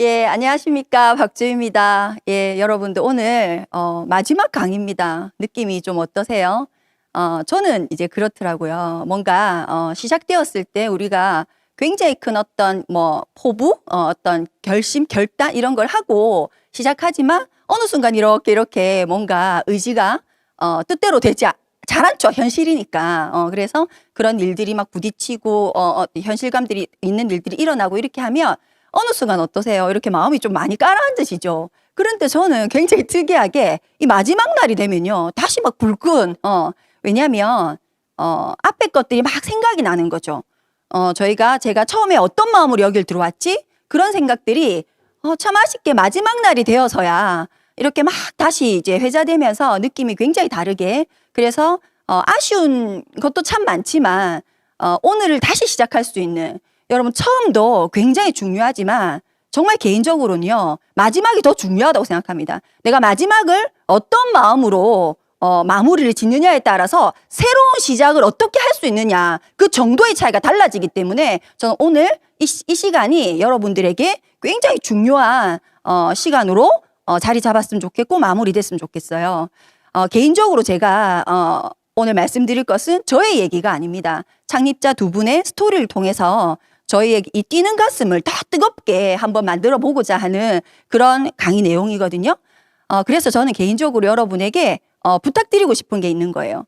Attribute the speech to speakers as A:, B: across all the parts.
A: 예, 안녕하십니까. 박주희입니다. 예, 여러분들 오늘 마지막 강의입니다. 느낌이 좀 어떠세요? 저는 이제 그렇더라고요. 뭔가 시작되었을 때 우리가 굉장히 큰 어떤 포부, 어떤 결심, 결단 이런 걸 하고 시작하지만 어느 순간 이렇게 뭔가 의지가 뜻대로 되지 잘 않죠. 현실이니까. 그래서 그런 일들이 막 부딪히고 현실감들이 있는 일들이 일어나고 이렇게 하면 어느 순간 어떠세요? 이렇게 마음이 좀 많이 가라앉으시죠? 그런데 저는 굉장히 특이하게 이 마지막 날이 되면요. 다시 막 불끈, 왜냐면, 앞에 것들이 막 생각이 나는 거죠. 제가 처음에 어떤 마음으로 여길 들어왔지? 그런 생각들이, 참 아쉽게 마지막 날이 되어서야 이렇게 막 다시 이제 회자되면서 느낌이 굉장히 다르게. 그래서, 아쉬운 것도 참 많지만, 오늘을 다시 시작할 수 있는 여러분 처음도 굉장히 중요하지만 정말 개인적으로는요. 마지막이 더 중요하다고 생각합니다. 내가 마지막을 어떤 마음으로 마무리를 짓느냐에 따라서 새로운 시작을 어떻게 할 수 있느냐 그 정도의 차이가 달라지기 때문에 저는 오늘 이 시간이 여러분들에게 굉장히 중요한 시간으로 자리 잡았으면 좋겠고 마무리됐으면 좋겠어요. 개인적으로 제가 오늘 말씀드릴 것은 저의 얘기가 아닙니다. 창립자 두 분의 스토리를 통해서 저희의 이 뛰는 가슴을 더 뜨겁게 한번 만들어 보고자 하는 그런 강의 내용이거든요. 그래서 저는 개인적으로 여러분에게 부탁드리고 싶은 게 있는 거예요.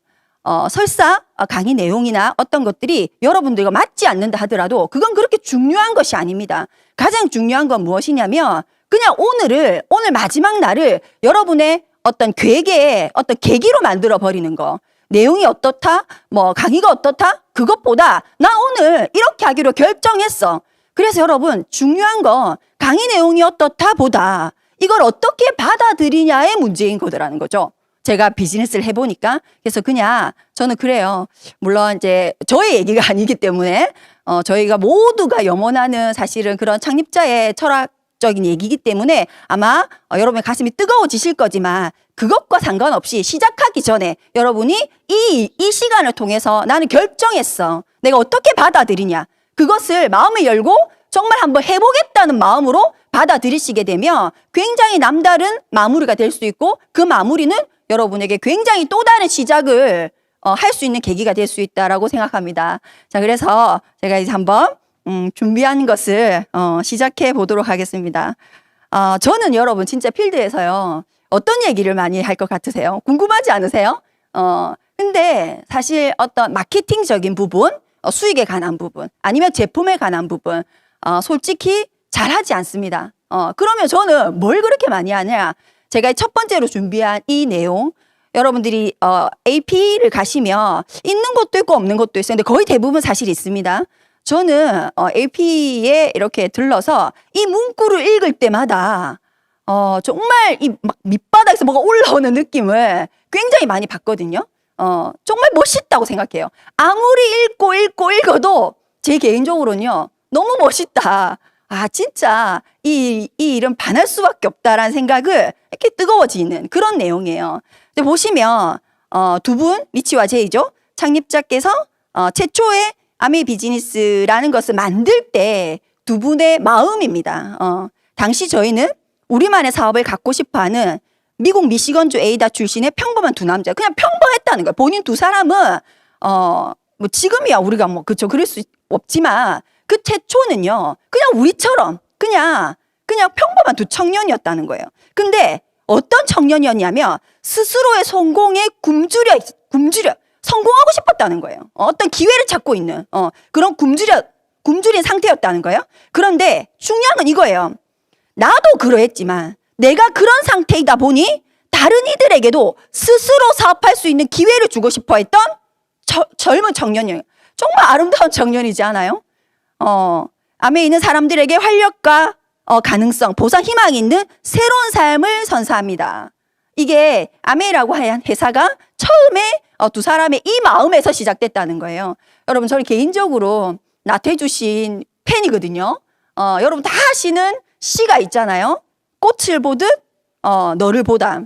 A: 설사 강의 내용이나 어떤 것들이 여러분들과 맞지 않는다 하더라도 그건 그렇게 중요한 것이 아닙니다. 가장 중요한 건 무엇이냐면 그냥 오늘 마지막 날을 여러분의 어떤 계획의 어떤 계기로 만들어 버리는 거. 내용이 어떻다? 강의가 어떻다? 그것보다 나 오늘 이렇게 하기로 결정했어. 그래서 여러분 중요한 건 강의 내용이 어떻다 보다 이걸 어떻게 받아들이냐의 문제인 거더라는 거죠. 제가 비즈니스를 해보니까 그래서 그냥 저는 그래요. 물론 이제 저의 얘기가 아니기 때문에 저희가 모두가 염원하는 사실은 그런 창립자의 철학적인 얘기이기 때문에 아마 여러분의 가슴이 뜨거워지실 거지만 그것과 상관없이 시작하기 전에 여러분이 이 시간을 통해서 나는 결정했어. 내가 어떻게 받아들이냐. 그것을 마음을 열고 정말 한번 해보겠다는 마음으로 받아들이시게 되면 굉장히 남다른 마무리가 될 수 있고 그 마무리는 여러분에게 굉장히 또 다른 시작을 할 수 있는 계기가 될 수 있다라고 생각합니다. 자, 그래서 제가 이제 한번 준비한 것을 시작해 보도록 하겠습니다. 저는 여러분 진짜 필드에서요. 어떤 얘기를 많이 할 것 같으세요? 궁금하지 않으세요? 근데 사실 어떤 마케팅적인 부분, 수익에 관한 부분, 아니면 제품에 관한 부분, 솔직히 잘하지 않습니다. 그러면 저는 뭘 그렇게 많이 하냐? 제가 첫 번째로 준비한 이 내용, 여러분들이 AP를 가시면 있는 것도 있고 없는 것도 있어요. 근데 거의 대부분 사실 있습니다. 저는 AP에 이렇게 들러서 이 문구를 읽을 때마다 정말 이 막 밑바닥에서 뭐가 올라오는 느낌을 굉장히 많이 받거든요. 정말 멋있다고 생각해요. 아무리 읽어도 제 개인적으로는요. 너무 멋있다. 진짜 이 일은 반할 수밖에 없다라는 생각을 이렇게 뜨거워지는 그런 내용이에요. 근데 보시면 두 분, 리치와 제이죠. 창립자께서 최초의 아메이 비즈니스라는 것을 만들 때 두 분의 마음입니다. 당시 저희는 우리만의 사업을 갖고 싶어하는 미국 미시건주 에이다 출신의 평범한 두 남자. 그냥 평범했다는 거예요. 본인 두 사람은 지금이야 우리가 그쵸 그럴 수 없지만 그 최초는요. 그냥 우리처럼 그냥 평범한 두 청년이었다는 거예요. 근데 어떤 청년이었냐면 스스로의 성공에 굶주려 성공하고 싶었다는 거예요. 어떤 기회를 찾고 있는 그런 굶주린 상태였다는 거예요. 그런데 중요한 건 이거예요. 나도 그러했지만 내가 그런 상태이다 보니 다른 이들에게도 스스로 사업할 수 있는 기회를 주고 싶어 했던 젊은 청년이에요. 정말 아름다운 청년이지 않아요? 암에 있는 사람들에게 활력과 가능성, 보상, 희망이 있는 새로운 삶을 선사합니다. 이게 아메이라고 하는 회사가 처음에 두 사람의 이 마음에서 시작됐다는 거예요. 여러분 저를 개인적으로 나태주신 팬이거든요. 여러분 다 아시는 시가 있잖아요. 꽃을 보듯 너를 보다.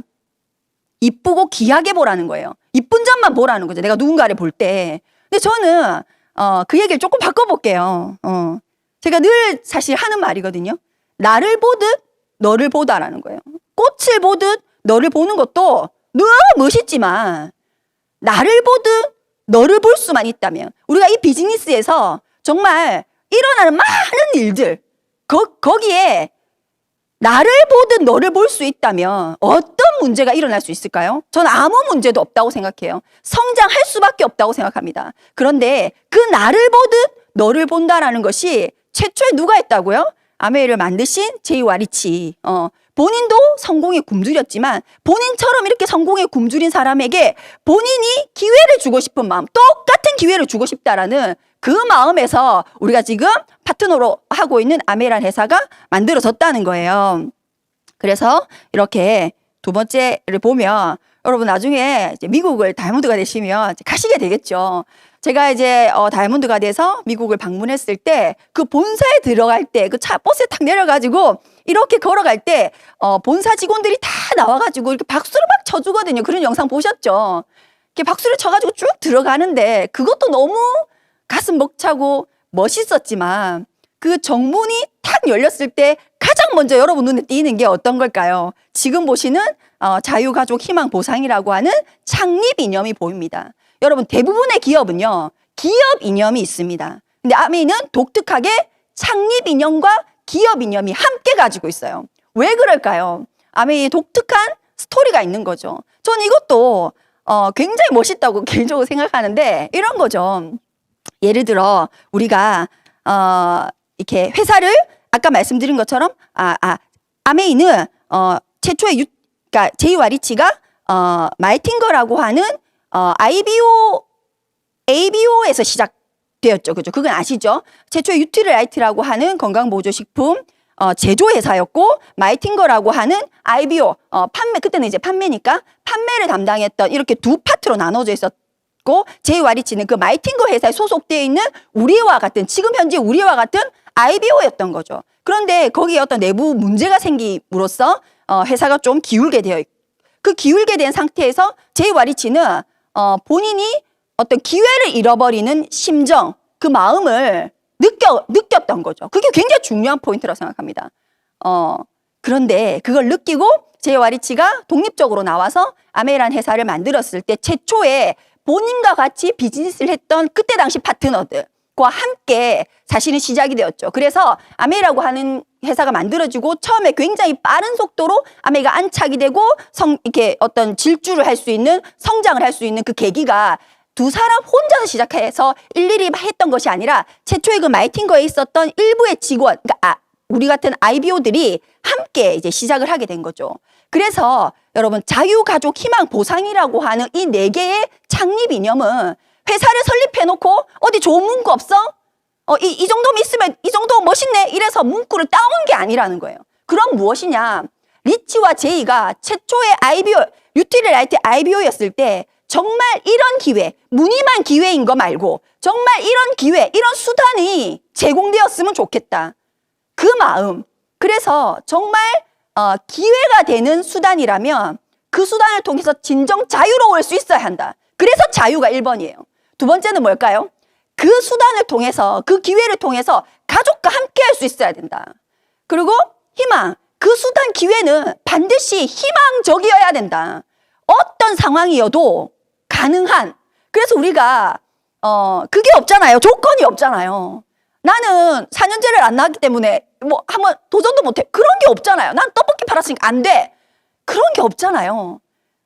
A: 이쁘고 귀하게 보라는 거예요. 이쁜 점만 보라는 거죠. 내가 누군가를 볼 때. 근데 저는 그 얘기를 조금 바꿔볼게요. 제가 늘 사실 하는 말이거든요. 나를 보듯 너를 보다라는 거예요. 꽃을 보듯 너를 보는 것도 너무 멋있지만 나를 보듯 너를 볼 수만 있다면 우리가 이 비즈니스에서 정말 일어나는 많은 일들 거기에 나를 보듯 너를 볼 수 있다면 어떤 문제가 일어날 수 있을까요? 저는 아무 문제도 없다고 생각해요. 성장할 수밖에 없다고 생각합니다. 그런데 그 나를 보듯 너를 본다라는 것이 최초에 누가 했다고요? 아메이를 만드신 제이와 리치. 본인도 성공에 굶주렸지만 본인처럼 이렇게 성공에 굶주린 사람에게 본인이 기회를 주고 싶은 마음, 똑같은 기회를 주고 싶다라는 그 마음에서 우리가 지금 파트너로 하고 있는 아메이라는 회사가 만들어졌다는 거예요. 그래서 이렇게 두 번째를 보면 여러분 나중에 이제 미국을 다이아몬드가 되시면 이제 가시게 되겠죠. 제가 이제 다이아몬드가 돼서 미국을 방문했을 때 그 본사에 들어갈 때 그 차 버스에 탁 내려가지고 이렇게 걸어갈 때 본사 직원들이 다 나와가지고 이렇게 박수를 막 쳐주거든요. 그런 영상 보셨죠? 이렇게 박수를 쳐가지고 쭉 들어가는데 그것도 너무 가슴 벅차고 멋있었지만 그 정문이 탁 열렸을 때 가장 먼저 여러분 눈에 띄는 게 어떤 걸까요? 지금 보시는 자유가족 희망보상이라고 하는 창립 이념이 보입니다. 여러분 대부분의 기업은요 기업 이념이 있습니다. 근데 아메이는 독특하게 창립 이념과 기업 이념이 함께 가지고 있어요. 왜 그럴까요? 아메이의 독특한 스토리가 있는 거죠. 저는 이것도 굉장히 멋있다고 개인적으로 생각하는데 이런 거죠. 예를 들어 우리가 이렇게 회사를 아까 말씀드린 것처럼 아메이는 최초의 그러니까 제이와 리치가 마이팅거라고 하는 ABO에서 시작되었죠. 그죠? 그건 아시죠? 최초의 유틸라이트라고 하는 건강보조식품 제조회사였고 마이팅거라고 하는 IBO 판매 그때는 이제 판매니까 판매를 담당했던 이렇게 두 파트로 나눠져 있었고 제이와 리치는 그 마이팅거 회사에 소속되어 있는 우리와 같은 지금 현재 우리와 같은 IBO였던 거죠. 그런데 거기에 어떤 내부 문제가 생김으로써 회사가 좀 기울게 되어 있고 그 기울게 된 상태에서 제이와 리치는 본인이 어떤 기회를 잃어버리는 심정, 그 마음을 느꼈던 거죠. 그게 굉장히 중요한 포인트라고 생각합니다. 그런데 그걸 느끼고 제이와 리치가 독립적으로 나와서 아메이라는 회사를 만들었을 때 최초에 본인과 같이 비즈니스를 했던 그때 당시 파트너들과 함께 사실은 시작이 되었죠. 그래서 아메이라고 하는 회사가 만들어지고 처음에 굉장히 빠른 속도로 아메이가 안착이 되고 이렇게 어떤 질주를 할 수 있는 성장을 할 수 있는 그 계기가 두 사람 혼자서 시작해서 일일이 했던 것이 아니라 최초에 그 마이팅거에 있었던 일부의 직원, 그러니까 우리 같은 IBO들이 함께 이제 시작을 하게 된 거죠. 그래서 여러분 자유가족 희망보상이라고 하는 이 4개의 창립 이념은 회사를 설립해놓고 어디 좋은 문구 없어? 이 정도면 있으면 이 정도 멋있네 이래서 문구를 따온 게 아니라는 거예요. 그럼 무엇이냐? 리치와 제이가 최초의 IBO, 유틸라이트 IBO였을 때 정말 이런 기회, 무늬만 기회인 거 말고 정말 이런 기회, 이런 수단이 제공되었으면 좋겠다. 그 마음. 그래서 정말 기회가 되는 수단이라면 그 수단을 통해서 진정 자유로울 수 있어야 한다. 그래서 자유가 1번이에요. 두 번째는 뭘까요? 그 수단을 통해서 그 기회를 통해서 가족과 함께 할 수 있어야 된다. 그리고 희망. 그 수단 기회는 반드시 희망적이어야 된다. 어떤 상황이어도 가능한. 그래서 우리가 그게 없잖아요. 조건이 없잖아요. 나는 4년제를 안 나왔기 때문에 뭐 한번 도전도 못해. 그런 게 없잖아요. 난 떡볶이 팔았으니까 안 돼. 그런 게 없잖아요.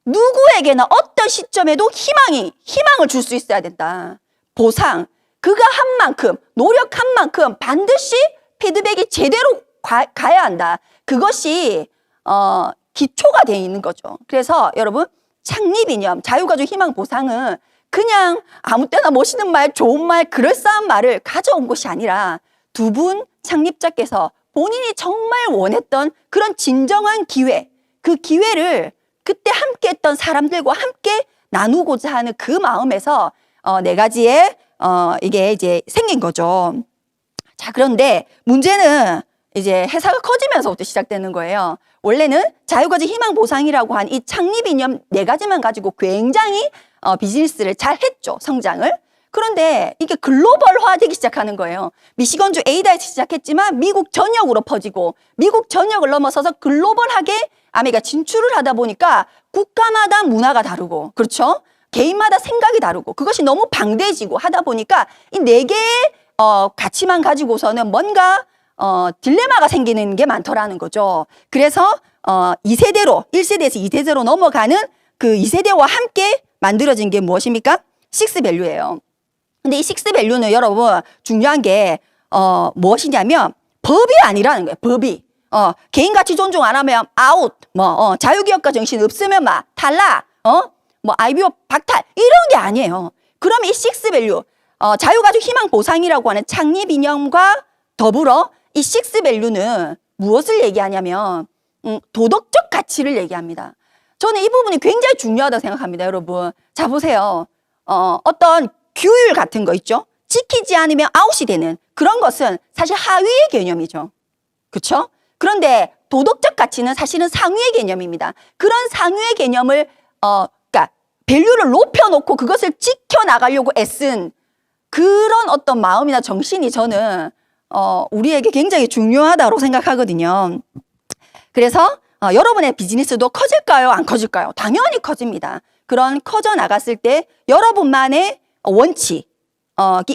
A: 누구에게나 어떤 시점에도 희망을 줄 수 있어야 된다. 보상. 그가 한 만큼, 노력한 만큼 반드시 피드백이 제대로 가야 한다. 그것이 기초가 되어 있는 거죠. 그래서 여러분 창립 이념, 자유가족 희망보상은 그냥 아무 때나 멋있는 말, 좋은 말, 그럴싸한 말을 가져온 것이 아니라 두 분 창립자께서 본인이 정말 원했던 그런 진정한 기회, 그 기회를 그때 함께 했던 사람들과 함께 나누고자 하는 그 마음에서 4가지의 이게 이제 생긴 거죠. 자, 그런데 문제는 이제 회사가 커지면서부터 시작되는 거예요. 원래는 자유가족 희망보상이라고 한 이 창립 이념 4가지만 가지고 굉장히 비즈니스를 잘 했죠. 성장을. 그런데 이게 글로벌화되기 시작하는 거예요. 미시건주 에이다에서 시작했지만 미국 전역으로 퍼지고 미국 전역을 넘어서서 글로벌하게 아메리카 진출을 하다 보니까 국가마다 문화가 다르고 그렇죠? 개인마다 생각이 다르고 그것이 너무 방대해지고 하다 보니까 이 네 개의 가치만 가지고서는 뭔가 딜레마가 생기는 게 많더라는 거죠. 그래서 2세대로 1세대에서 2세대로 넘어가는 그 2세대와 함께 만들어진 게 무엇입니까? 식스 밸류예요. 근데 이 식스 밸류는 여러분 중요한 게 무엇이냐면 법이 아니라는 거예요. 법이. 개인 가치 존중 안 하면 아웃. 자유기업가 정신 없으면 막 탈락. IBO 박탈 이런 게 아니에요. 그럼 이 식스 밸류 자유가족 희망 보상이라고 하는 창립 이념과 더불어 이 식스 밸류는 무엇을 얘기하냐면 도덕적 가치를 얘기합니다. 저는 이 부분이 굉장히 중요하다고 생각합니다, 여러분. 자, 보세요. 어떤 규율 같은 거 있죠? 지키지 않으면 아웃이 되는 그런 것은 사실 하위의 개념이죠. 그렇죠? 그런데 도덕적 가치는 사실은 상위의 개념입니다. 그런 상위의 개념을 그러니까 밸류를 높여놓고 그것을 지켜나가려고 애쓴 그런 어떤 마음이나 정신이 저는 우리에게 굉장히 중요하다고 생각하거든요. 그래서 여러분의 비즈니스도 커질까요? 안 커질까요? 당연히 커집니다. 그런 커져 나갔을 때 여러분만의 원칙이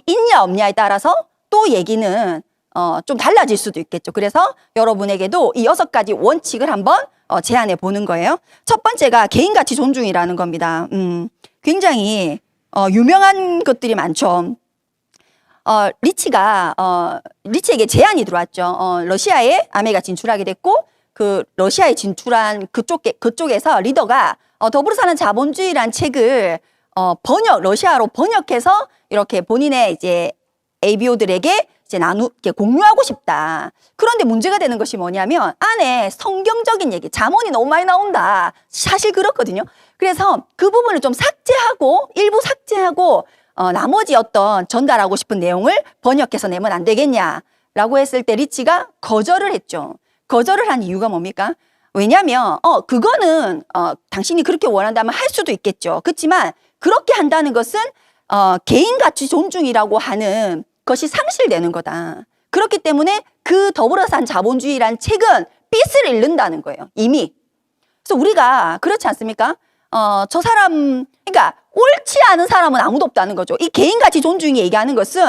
A: 있냐 없냐에 따라서 또 얘기는 좀 달라질 수도 있겠죠. 그래서 여러분에게도 이 6가지 원칙을 한번 제안해 보는 거예요. 첫 번째가 개인가치 존중이라는 겁니다. 굉장히 유명한 것들이 많죠. 리치에게 제안이 들어왔죠. 러시아에 아메리카 진출하게 됐고 그 러시아에 진출한 그쪽에서 리더가 더불어 사는 자본주의란 책을 러시아로 번역해서 이렇게 본인의 이제 ABO들에게 이제 공유하고 싶다. 그런데 문제가 되는 것이 뭐냐면 안에 성경적인 얘기, 잠언이 너무 많이 나온다. 사실 그렇거든요. 그래서 그 부분을 좀 일부 삭제하고 나머지 어떤 전달하고 싶은 내용을 번역해서 내면 안 되겠냐라고 했을 때 리치가 거절을 했죠. 거절을 한 이유가 뭡니까? 왜냐하면 그거는 당신이 그렇게 원한다면 할 수도 있겠죠. 그렇지만 그렇게 한다는 것은 개인 가치 존중이라고 하는 것이 상실되는 거다. 그렇기 때문에 그 더불어 산 자본주의란 책은 삐스를 잃는다는 거예요. 이미. 그래서 우리가 그렇지 않습니까? 그러니까 옳지 않은 사람은 아무도 없다는 거죠. 이 개인 가치 존중이 얘기하는 것은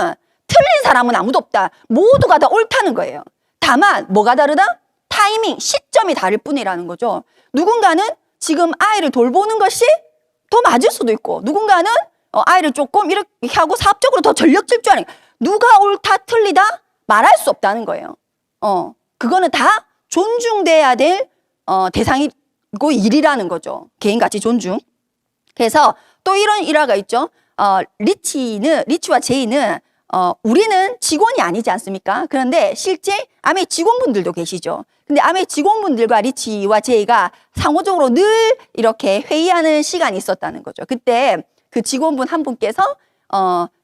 A: 틀린 사람은 아무도 없다. 모두가 다 옳다는 거예요. 다만 뭐가 다르다? 타이밍, 시점이 다를 뿐이라는 거죠. 누군가는 지금 아이를 돌보는 것이 더 맞을 수도 있고 누군가는 아이를 조금 이렇게 하고 사업적으로 더 전력 질주하는 누가 옳다 틀리다 말할 수 없다는 거예요. 그거는 다 존중돼야 될 대상이고 일이라는 거죠. 개인가치 존중. 그래서 또 이런 일화가 있죠. 리치와 제이는 우리는 직원이 아니지 않습니까? 그런데 실제 아메 직원분들도 계시죠. 근데 아메 직원분들과 리치와 제이가 상호적으로 늘 이렇게 회의하는 시간이 있었다는 거죠. 그때 그 직원분 한 분께서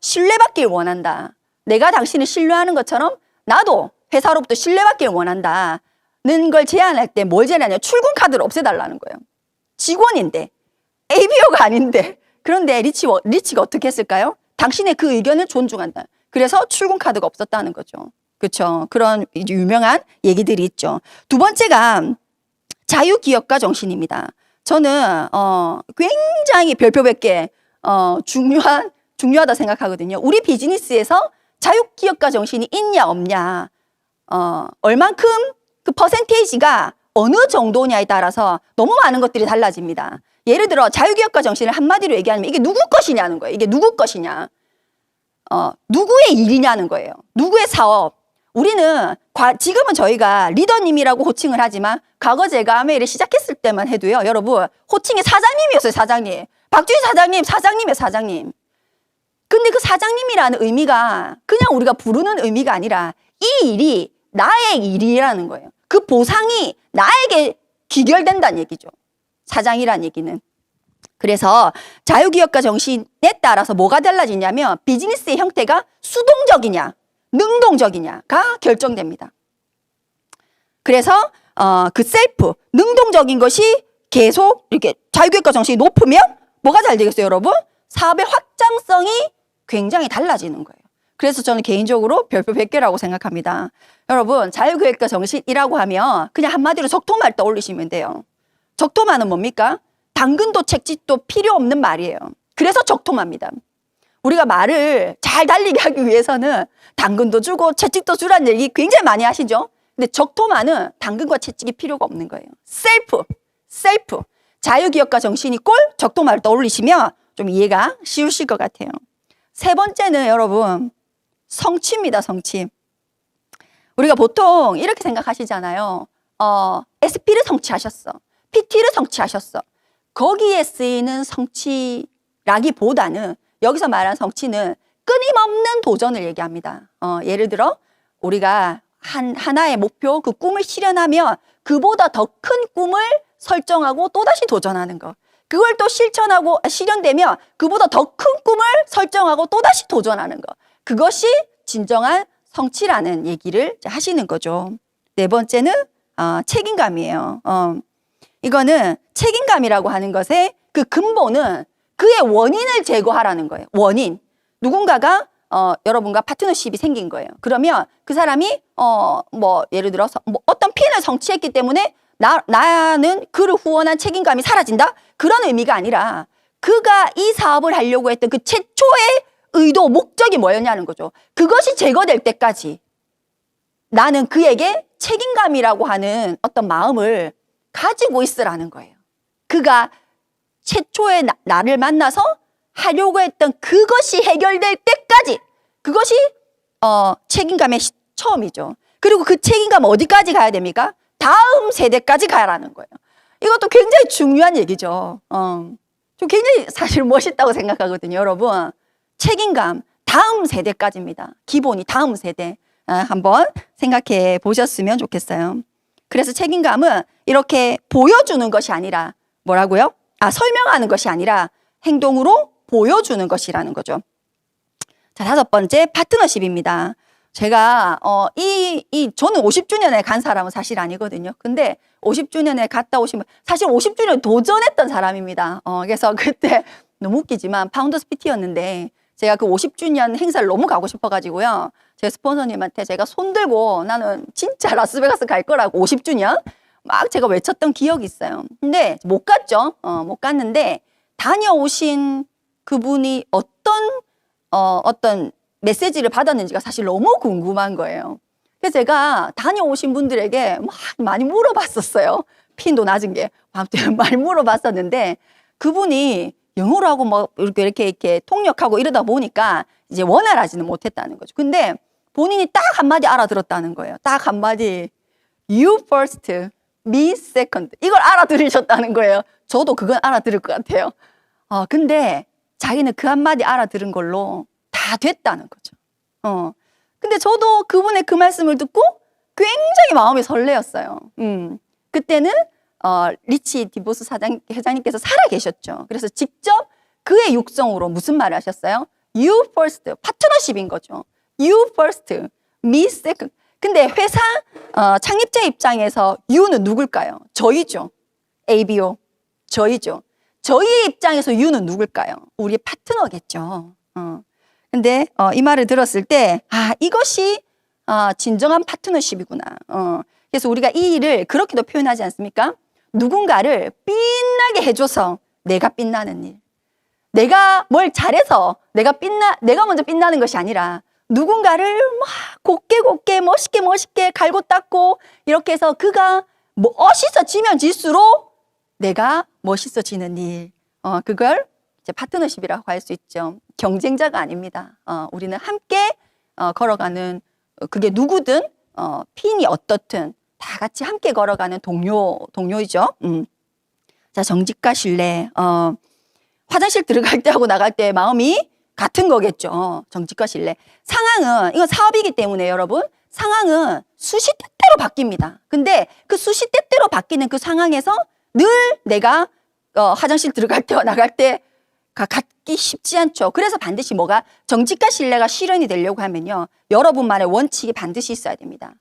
A: 신뢰받길 원한다. 내가 당신을 신뢰하는 것처럼 나도 회사로부터 신뢰받길 원한다는 걸 제안할 때 뭘 제안하냐? 출근 카드를 없애달라는 거예요. 직원인데 ABO가 아닌데 그런데 리치가 어떻게 했을까요? 당신의 그 의견을 존중한다. 그래서 출근 카드가 없었다는 거죠. 그렇죠. 그런 유명한 얘기들이 있죠. 두 번째가 자유기업가 정신입니다. 저는 굉장히 별표 100개 중요하다 생각하거든요. 우리 비즈니스에서 자유기업가 정신이 있냐 없냐 얼만큼 그 퍼센테이지가 어느 정도냐에 따라서 너무 많은 것들이 달라집니다. 예를 들어 자유기업가 정신을 한마디로 얘기하면 이게 누구 것이냐는 거예요. 이게 누구 것이냐. 누구의 일이냐는 거예요. 누구의 사업. 우리는 지금은 저희가 리더님이라고 호칭을 하지만 과거 제가 아메이를 시작했을 때만 해도요. 여러분 호칭이 사장님이었어요. 사장님. 박주희 사장님, 사장님이에요. 사장님. 근데 그 사장님이라는 의미가 그냥 우리가 부르는 의미가 아니라 이 일이 나의 일이라는 거예요. 그 보상이 나에게 귀결된다는 얘기죠. 사장이라는 얘기는. 그래서 자유기업가 정신에 따라서 뭐가 달라지냐면 비즈니스의 형태가 수동적이냐 능동적이냐가 결정됩니다. 그래서 그 셀프 능동적인 것이 계속 이렇게 자유기업가 정신이 높으면 뭐가 잘 되겠어요, 여러분? 사업의 확장성이 굉장히 달라지는 거예요. 그래서 저는 개인적으로 별표 100개라고 생각합니다. 여러분, 자유계획과 정신이라고 하면 그냥 한마디로 적토마를 떠올리시면 돼요. 적토마는 뭡니까? 당근도 채찍도 필요 없는 말이에요. 그래서 적토마입니다. 우리가 말을 잘 달리게 하기 위해서는 당근도 주고 채찍도 주라는 얘기 굉장히 많이 하시죠? 근데 적토마는 당근과 채찍이 필요가 없는 거예요. 셀프. 자유기업가 정신이 꼴 적토마를 떠올리시면 좀 이해가 쉬우실 것 같아요. 세 번째는 여러분, 성취입니다, 성취. 우리가 보통 이렇게 생각하시잖아요. SP를 성취하셨어. PT를 성취하셨어. 거기에 쓰이는 성취라기보다는 여기서 말하는 성취는 끊임없는 도전을 얘기합니다. 예를 들어 우리가 하나의 목표, 그 꿈을 실현하면 그보다 더 큰 꿈을 설정하고 또다시 도전하는 거. 그걸 또 실현되면 그보다 더 큰 꿈을 설정하고 또다시 도전하는 거. 그것이 진정한 성취라는 얘기를 하시는 거죠. 네 번째는 책임감이에요. 이거는 책임감이라고 하는 것의 그 근본은 그의 원인을 제거하라는 거예요. 원인. 누군가가 여러분과 파트너십이 생긴 거예요. 그러면 그 사람이 예를 들어서 어떤 핀을 성취했기 때문에 나는 그를 후원한 책임감이 사라진다? 그런 의미가 아니라 그가 이 사업을 하려고 했던 그 최초의 의도, 목적이 뭐였냐는 거죠. 그것이 제거될 때까지 나는 그에게 책임감이라고 하는 어떤 마음을 가지고 있으라는 거예요. 그가 최초의 나를 만나서 하려고 했던 그것이 해결될 때까지, 그것이 책임감의 처음이죠. 그리고 그 책임감 어디까지 가야 됩니까? 다음 세대까지 가라는 거예요. 이것도 굉장히 중요한 얘기죠. 좀 굉장히 사실 멋있다고 생각하거든요. 여러분, 책임감 다음 세대까지입니다. 기본이 다음 세대. 한번 생각해 보셨으면 좋겠어요. 그래서 책임감은 이렇게 보여주는 것이 아니라 뭐라고요? 설명하는 것이 아니라 행동으로 보여주는 것이라는 거죠. 자, 다섯 번째, 파트너십입니다. 제가 저는 50주년에 간 사람은 사실 아니거든요. 근데 50주년에 갔다 오신 분, 사실 50주년 도전했던 사람입니다. 그래서 그때 너무 웃기지만 파운더스 PT였는데 제가 그 50주년 행사를 너무 가고 싶어가지고요. 제 스폰서님한테 제가 손 들고 나는 진짜 라스베가스 갈 거라고 50주년 막 제가 외쳤던 기억이 있어요. 근데 못 갔죠. 못 갔는데 다녀오신 그분이 어떤 메시지를 받았는지가 사실 너무 궁금한 거예요. 그래서 제가 다녀오신 분들에게 막 많이 물어봤었어요. 핀도 낮은 게 아무튼 많이 물어봤었는데 그분이 영어로 하고 뭐 이렇게 통역하고 이러다 보니까 이제 원활하지는 못했다는 거죠. 근데 본인이 딱 한마디 알아들었다는 거예요. 딱 한마디. You first, me second. 이걸 알아들으셨다는 거예요. 저도 그건 알아들을 것 같아요. 근데 자기는 그 한마디 알아들은 걸로 다 됐다는 거죠. 근데 저도 그분의 그 말씀을 듣고 굉장히 마음이 설레었어요. 그때는 리치 디보스 회장님께서 살아 계셨죠. 그래서 직접 그의 육성으로 무슨 말을 하셨어요? You first, 파트너십인 거죠. You first, me second. 근데 회사 창립자 입장에서 you는 누굴까요? 저희죠. ABO. 저희죠. 저희의 입장에서 you는 누굴까요? 우리의 파트너겠죠. 근데 이 말을 들었을 때 이것이 진정한 파트너십이구나. 그래서 우리가 이 일을 그렇게도 표현하지 않습니까? 누군가를 빛나게 해줘서 내가 빛나는 일. 내가 뭘 잘해서 내가 먼저 빛나는 것이 아니라 누군가를 막 곱게 멋있게 갈고 닦고 이렇게 해서 그가 멋있어지면 질수록 내가 멋있어지는 일. 그걸 이제 파트너십이라고 할 수 있죠. 경쟁자가 아닙니다. 우리는 함께 걸어가는 그게 누구든 핀이 어떻든 다 같이 함께 걸어가는 동료이죠. 자, 정직과 신뢰. 화장실 들어갈 때하고 나갈 때 마음이 같은 거겠죠. 정직과 신뢰. 상황은 이건 사업이기 때문에 여러분 상황은 수시때때로 바뀝니다. 근데 그 수시때때로 바뀌는 그 상황에서 늘 내가 화장실 들어갈 때와 나갈 때 갖기 쉽지 않죠. 그래서 반드시 뭐가 정직과 신뢰가 실현이 되려고 하면요. 여러분만의 원칙이 반드시 있어야 됩니다.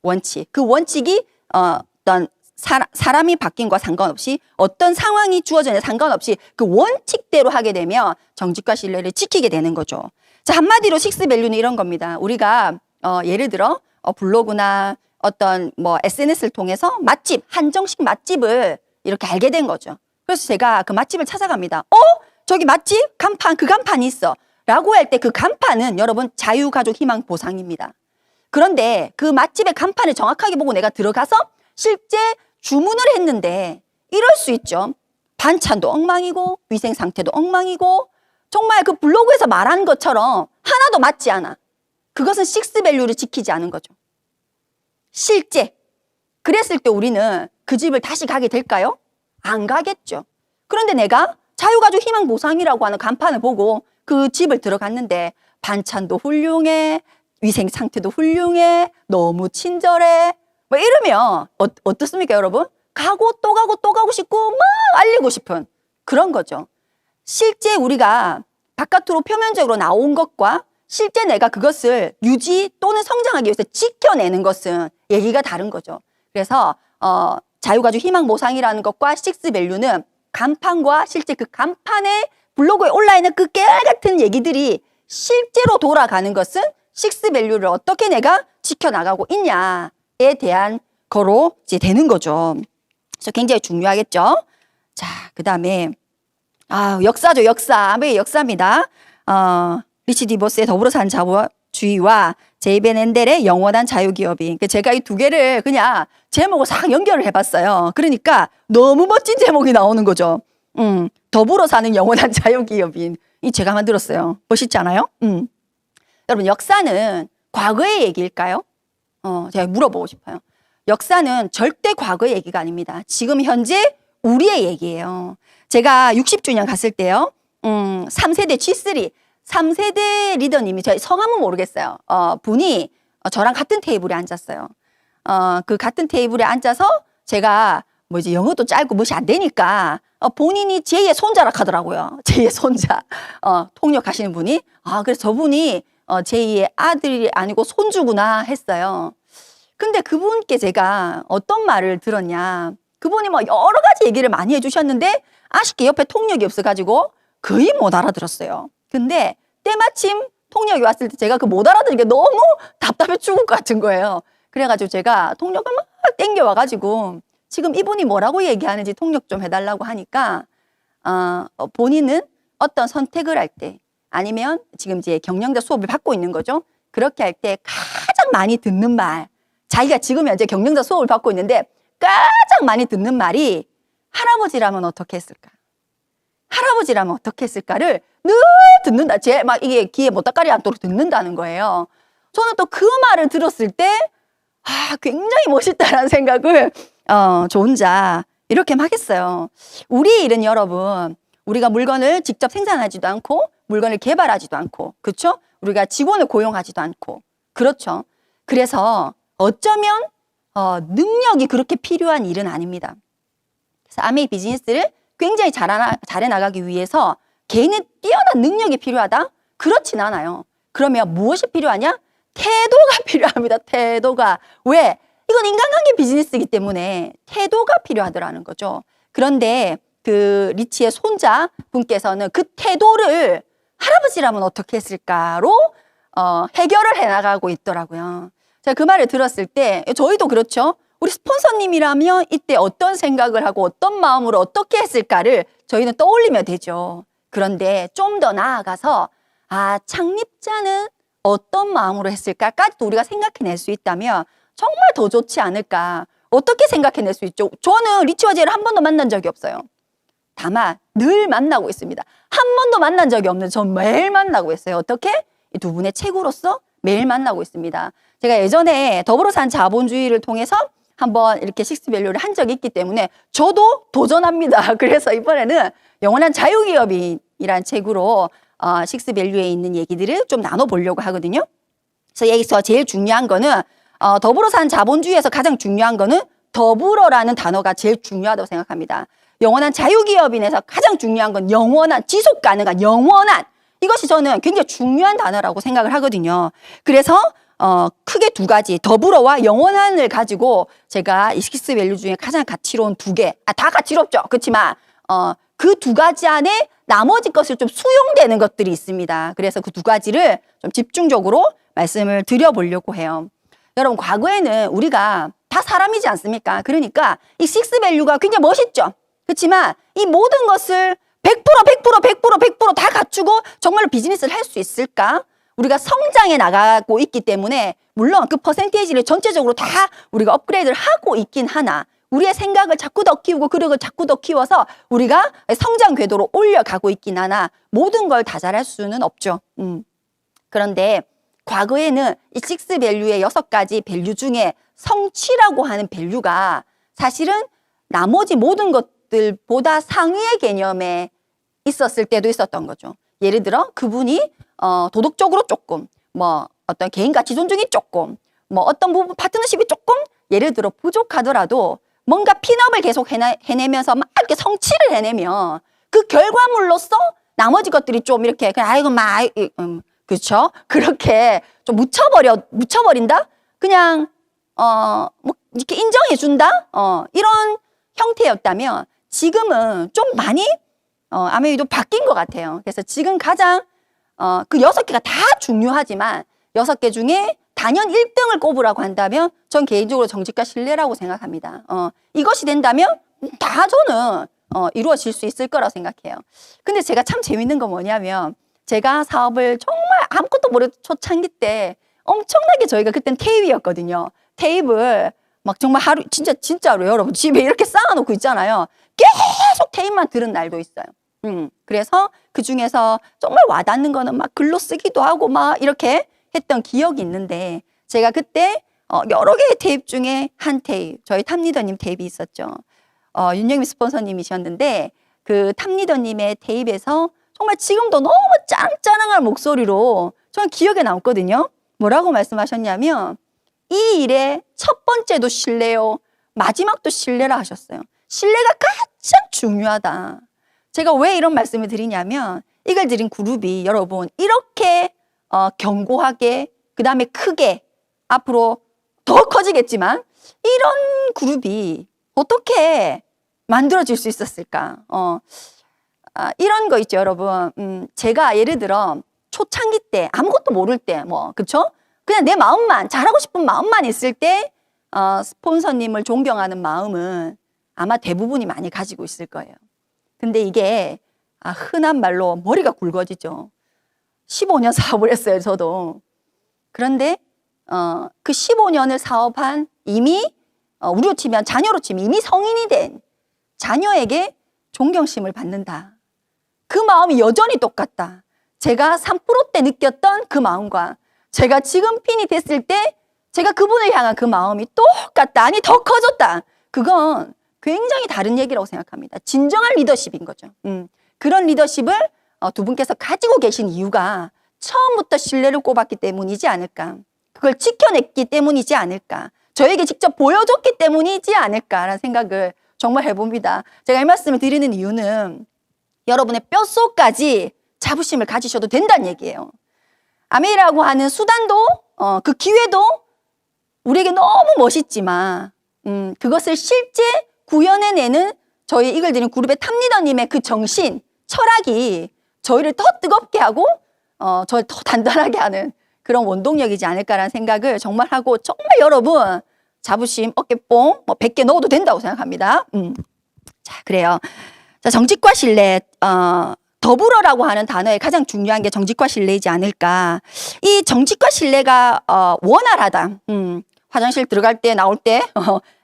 A: 원칙. 그 원칙이 어떤 사람이 바뀐 거 상관없이 어떤 상황이 주어지냐 상관없이 그 원칙대로 하게 되면 정직과 신뢰를 지키게 되는 거죠. 자, 한마디로 식스 밸류는 이런 겁니다. 우리가 예를 들어 블로그나 어떤 뭐 SNS를 통해서 맛집, 한정식 맛집을 이렇게 알게 된 거죠. 그래서 제가 그 맛집을 찾아갑니다. 저기 맛집 간판, 그 간판이 있어 라고 할 때 그 간판은 여러분 자유가족 희망 보상입니다. 그런데 그 맛집의 간판을 정확하게 보고 내가 들어가서 실제 주문을 했는데 이럴 수 있죠. 반찬도 엉망이고 위생 상태도 엉망이고 정말 그 블로그에서 말한 것처럼 하나도 맞지 않아. 그것은 식스 밸류를 지키지 않은 거죠. 실제 그랬을 때 우리는 그 집을 다시 가게 될까요? 안 가겠죠. 그런데 내가 자유가족 희망 보상이라고 하는 간판을 보고 그 집을 들어갔는데 반찬도 훌륭해, 위생 상태도 훌륭해, 너무 친절해 뭐 이러면 어떻습니까 여러분? 가고 또 가고 또 가고 싶고 막 알리고 싶은 그런 거죠. 실제 우리가 바깥으로 표면적으로 나온 것과 실제 내가 그것을 유지 또는 성장하기 위해서 지켜내는 것은 얘기가 다른 거죠. 그래서 자유가족 희망 보상이라는 것과 식스 밸류는 간판과 실제 그 간판에 블로그에 올라있는 그 깨알같은 얘기들이 실제로 돌아가는 것은 식스 밸류를 어떻게 내가 지켜나가고 있냐에 대한 거로 이제 되는 거죠. 그래서 굉장히 중요하겠죠. 자, 그 다음에 역사죠. 역사입니다. 리치 디보스의 더불어 사는 자본주의와 제이벤 엔델의 영원한 자유기업인. 제가 이 두 개를 그냥 제목을 싹 연결을 해봤어요. 그러니까 너무 멋진 제목이 나오는 거죠. 더불어 사는 영원한 자유기업인. 이 제가 만들었어요. 멋있지 않아요? 여러분 역사는 과거의 얘기일까요? 제가 물어보고 싶어요. 역사는 절대 과거의 얘기가 아닙니다. 지금 현재 우리의 얘기예요. 제가 60주년 갔을 때요. 3세대 G3 3세대 리더님이 저희 성함은 모르겠어요. 분이 저랑 같은 테이블에 앉았어요. 그 같은 테이블에 앉아서 제가 뭐 이제 영어도 짧고 무시 안 되니까 본인이 제2의 손자라 하더라고요. 제2의 손자. 통역하시는 분이. 그래서 저분이 제2의 아들이 아니고 손주구나 했어요. 근데 그분께 제가 어떤 말을 들었냐. 그분이 뭐 여러 가지 얘기를 많이 해주셨는데 아쉽게 옆에 통역이 없어가지고 거의 못 알아들었어요. 근데 때마침 통역이 왔을 때 제가 그 못 알아듣는 게 너무 답답해 죽을 것 같은 거예요. 그래가지고 제가 통역을 막 땡겨와가지고 지금 이분이 뭐라고 얘기하는지 통역 좀 해달라고 하니까 본인은 어떤 선택을 할 때 아니면 지금 이제 경영자 수업을 받고 있는 거죠. 그렇게 할 때 가장 많이 듣는 말, 자기가 지금 현재 경영자 수업을 받고 있는데 가장 많이 듣는 말이 할아버지라면 어떻게 했을까? 할아버지라면 어떻게 했을까를 늘 듣는다. 막 이게 귀에 못다까리 않도록 듣는다는 거예요. 저는 또 그 말을 들었을 때 굉장히 멋있다라는 생각을 저 혼자 이렇게 막 했어요. 우리의 일은 여러분, 우리가 물건을 직접 생산하지도 않고 물건을 개발하지도 않고, 그렇죠? 우리가 직원을 고용하지도 않고, 그렇죠? 그래서 어쩌면 능력이 그렇게 필요한 일은 아닙니다. 그래서 아메이 비즈니스를 굉장히 잘해 나가기 위해서 개인의 뛰어난 능력이 필요하다? 그렇진 않아요. 그러면 무엇이 필요하냐? 태도가 필요합니다. 태도가. 왜? 이건 인간관계 비즈니스이기 때문에 태도가 필요하더라는 거죠. 그런데 그 리치의 손자 분께서는 그 태도를 할아버지라면 어떻게 했을까로 해결을 해나가고 있더라고요. 제가 그 말을 들었을 때 저희도 그렇죠. 우리 스폰서님이라면 이때 어떤 생각을 하고 어떤 마음으로 어떻게 했을까를 저희는 떠올리면 되죠. 그런데 좀 더 나아가서 창립자는 어떤 마음으로 했을까까지도 우리가 생각해낼 수 있다면 정말 더 좋지 않을까. 어떻게 생각해낼 수 있죠? 저는 리치와 제이를 한 번도 만난 적이 없어요. 다만 늘 만나고 있습니다. 한 번도 만난 적이 없는데 전 매일 만나고 있어요. 어떻게? 이 두 분의 책으로서 매일 만나고 있습니다. 제가 예전에 더불어 사는 자본주의를 통해서 한번 이렇게 식스 밸류를 한 적이 있기 때문에 저도 도전합니다. 그래서 이번에는 영원한 자유기업이라는 책으로 식스 밸류에 있는 얘기들을 좀 나눠보려고 하거든요. 그래서 여기서 제일 중요한 거는 더불어 사는 자본주의에서 가장 중요한 거는 더불어라는 단어가 제일 중요하다고 생각합니다. 영원한 자유기업인에서 가장 중요한 건 영원한, 지속 가능한, 영원한. 이것이 저는 굉장히 중요한 단어라고 생각을 하거든요. 그래서 크게 두 가지, 더불어와 영원한을 가지고 제가 이 식스 밸류 중에 가장 가치로운 두 개, 다 가치롭죠. 그렇지만 그 두 가지 안에 나머지 것을 좀 수용되는 것들이 있습니다. 그래서 그 두 가지를 좀 집중적으로 말씀을 드려보려고 해요. 여러분, 과거에는 우리가 다 사람이지 않습니까? 그러니까 이 식스 밸류가 굉장히 멋있죠. 그렇지만 이 모든 것을 100% 다 갖추고 정말로 비즈니스를 할 수 있을까? 우리가 성장해 나가고 있기 때문에 물론 그 퍼센테이지를 전체적으로 다 우리가 업그레이드를 하고 있긴 하나 우리의 생각을 자꾸 더 키우고 그릇을 자꾸 더 키워서 우리가 성장 궤도로 올려가고 있긴 하나 모든 걸 다 잘할 수는 없죠. 그런데 과거에는 이 식스 밸류의 6가지 밸류 중에 성취라고 하는 밸류가 사실은 나머지 모든 것들보다 상위의 개념에 있었을 때도 있었던 거죠. 예를 들어 그분이 도덕적으로 조금 뭐 어떤 개인 가치 존중이 조금 뭐 어떤 부분 파트너십이 조금 예를 들어 부족하더라도 뭔가 핀업을 계속 해내면서 막 이렇게 성취를 해내면 그 결과물로서 나머지 것들이 좀 이렇게 그냥 아이고 막 그렇죠? 그렇게 좀 묻혀버린다? 그냥 뭐 이렇게 인정해준다? 이런 형태였다면 지금은 좀 많이 아메이도 바뀐 것 같아요. 그래서 지금 가장 그 6개가 다 중요하지만 6개 중에 단연 1등을 꼽으라고 한다면 전 개인적으로 정직과 신뢰라고 생각합니다. 이것이 된다면 다 저는 이루어질 수 있을 거라고 생각해요. 근데 제가 참 재밌는 건 뭐냐면 제가 사업을 정말 아무것도 모르고 초창기 때 엄청나게 저희가 그땐 테이프였거든요. 테이프를 막 정말 하루 진짜로 여러분 집에 이렇게 쌓아놓고 있잖아요. 계속 테이프만 들은 날도 있어요. 그래서 그 중에서 정말 와닿는 거는 막 글로 쓰기도 하고 막 이렇게 했던 기억이 있는데 제가 그때 여러 개의 테이프 중에 한 테이프, 저희 탑리더님 테이프 있었죠. 윤영미 스폰서님이셨는데 그 탑리더님의 테이프에서 정말 지금도 너무 짱짱한 목소리로 저는 기억에 남거든요. 뭐라고 말씀하셨냐면 이 일의 첫 번째도 신뢰요, 마지막도 신뢰라 하셨어요. 신뢰가 가장 중요하다. 제가 왜 이런 말씀을 드리냐면 이걸 드린 그룹이 여러분 이렇게 견고하게 그 다음에 크게 앞으로 더 커지겠지만 이런 그룹이 어떻게 만들어질 수 있었을까? 이런 거 있죠, 여러분. 제가 예를 들어 초창기 때 아무것도 모를 때 뭐 그쵸? 그냥 내 마음만 잘하고 싶은 마음만 있을 때 스폰서님을 존경하는 마음은 아마 대부분이 많이 가지고 있을 거예요. 근데 이게 흔한 말로 머리가 굵어지죠. 15년 사업을 했어요, 저도. 그런데 그 15년을 사업한 이미 우리로 치면 자녀로 치면 이미 성인이 된 자녀에게 존경심을 받는다. 그 마음이 여전히 똑같다. 제가 3% 때 느꼈던 그 마음과 제가 지금 핀이 됐을 때 제가 그분을 향한 그 마음이 똑같다. 아니 더 커졌다. 그건 굉장히 다른 얘기라고 생각합니다. 진정한 리더십인 거죠. 그런 리더십을 두 분께서 가지고 계신 이유가 처음부터 신뢰를 꼽았기 때문이지 않을까. 그걸 지켜냈기 때문이지 않을까. 저에게 직접 보여줬기 때문이지 않을까라는 생각을 정말 해봅니다. 제가 이 말씀을 드리는 이유는 여러분의 뼛속까지 자부심을 가지셔도 된다는 얘기예요. 아메이라고 하는 수단도 그 기회도 우리에게 너무 멋있지만 그것을 실제 구현해내는 저희 이걸 드린 그룹의 탑리더님의 그 정신, 철학이 저희를 더 뜨겁게 하고 저를 더 단단하게 하는 그런 원동력이지 않을까라는 생각을 정말 하고 정말 여러분 자부심 어깨뽕 100개 넣어도 된다고 생각합니다. 자, 그래요. 자, 정직과 신뢰, 더불어라고 하는 단어의 가장 중요한 게 정직과 신뢰이지 않을까. 이 정직과 신뢰가 원활하다. 화장실 들어갈 때 나올 때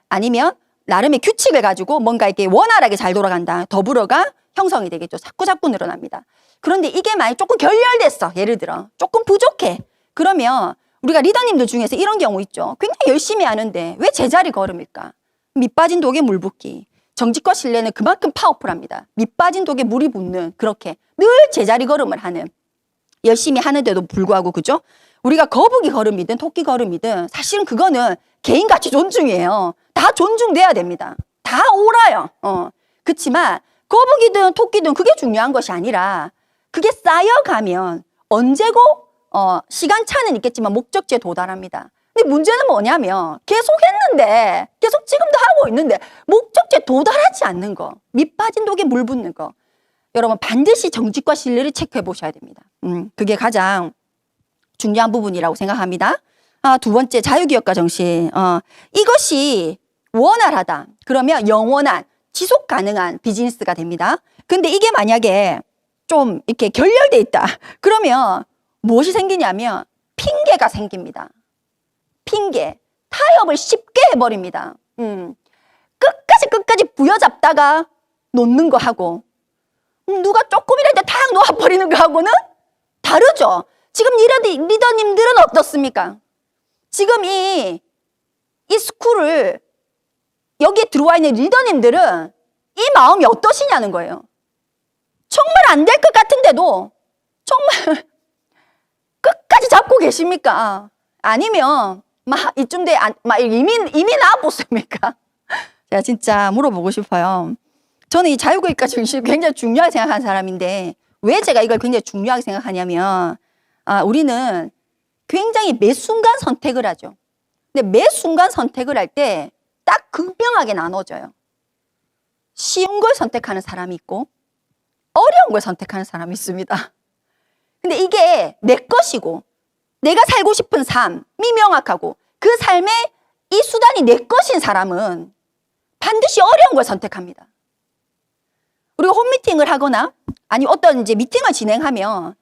A: 아니면 나름의 규칙을 가지고 뭔가 이렇게 원활하게 잘 돌아간다. 더불어가 형성이 되겠죠. 자꾸 늘어납니다. 그런데 이게 만약 조금 결렬됐어. 예를 들어 조금 부족해. 그러면 우리가 리더님들 중에서 이런 경우 있죠. 굉장히 열심히 하는데 왜 제자리 걸음일까? 밑 빠진 독에 물 붓기. 정직과 신뢰는 그만큼 파워풀합니다. 밑 빠진 독에 물이 붙는 그렇게 늘 제자리 걸음을 하는 열심히 하는데도 불구하고 그죠? 우리가 거북이 걸음이든 토끼 걸음이든 사실은 그거는 개인 가치 존중이에요. 다 존중돼야 됩니다. 다 옳아요. 그렇지만 거북이든 토끼든 그게 중요한 것이 아니라 그게 쌓여가면 언제고 시간차는 있겠지만 목적지에 도달합니다. 근데 문제는 뭐냐면 계속 했는데 계속 지금도 하고 있는데 목적지에 도달하지 않는 거, 밑 빠진 독에 물 붓는 거. 여러분 반드시 정직과 신뢰를 체크해 보셔야 됩니다. 그게 가장 중요한 부분이라고 생각합니다. 두 번째, 자유기업가 정신. 이것이 원활하다. 그러면 영원한 지속 가능한 비즈니스가 됩니다. 근데 이게 만약에 좀 이렇게 결렬돼 있다. 그러면 무엇이 생기냐면 핑계가 생깁니다. 핑계. 타협을 쉽게 해버립니다. 끝까지 부여잡다가 놓는 거 하고 누가 조금이라도 탁 놓아버리는 거 하고는 다르죠. 지금 리더님들은 어떻습니까? 지금 이 스쿨을 여기에 들어와 있는 리더님들은 이 마음이 어떠시냐는 거예요. 정말 안 될 것 같은데도 정말 끝까지 잡고 계십니까? 아니면 막 이쯤 돼 이미 나와보습니까? 제가 진짜 물어보고 싶어요. 저는 이 자유기업가 정신을 굉장히 중요하게 생각하는 사람인데 왜 제가 이걸 굉장히 중요하게 생각하냐면 우리는 굉장히 매 순간 선택을 하죠. 근데 매 순간 선택을 할 때 딱 극명하게 나눠져요. 쉬운 걸 선택하는 사람이 있고 어려운 걸 선택하는 사람이 있습니다. 근데 이게 내 것이고 내가 살고 싶은 삶이 명확하고 그 삶의 이 수단이 내 것인 사람은 반드시 어려운 걸 선택합니다. 우리가 홈미팅을 하거나 아니 어떤 이제 미팅을 진행하면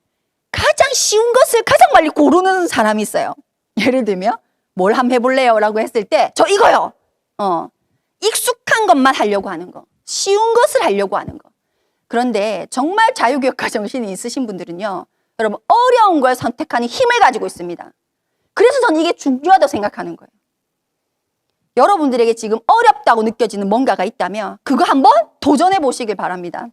A: 가장 쉬운 것을 가장 빨리 고르는 사람이 있어요. 예를 들면 뭘 한번 해볼래요? 라고 했을 때 저 이거요. 익숙한 것만 하려고 하는 거. 쉬운 것을 하려고 하는 거. 그런데 정말 자유기업가 정신이 있으신 분들은요. 여러분 어려운 걸 선택하는 힘을 가지고 있습니다. 그래서 저는 이게 중요하다고 생각하는 거예요. 여러분들에게 지금 어렵다고 느껴지는 뭔가가 있다면 그거 한번 도전해 보시길 바랍니다.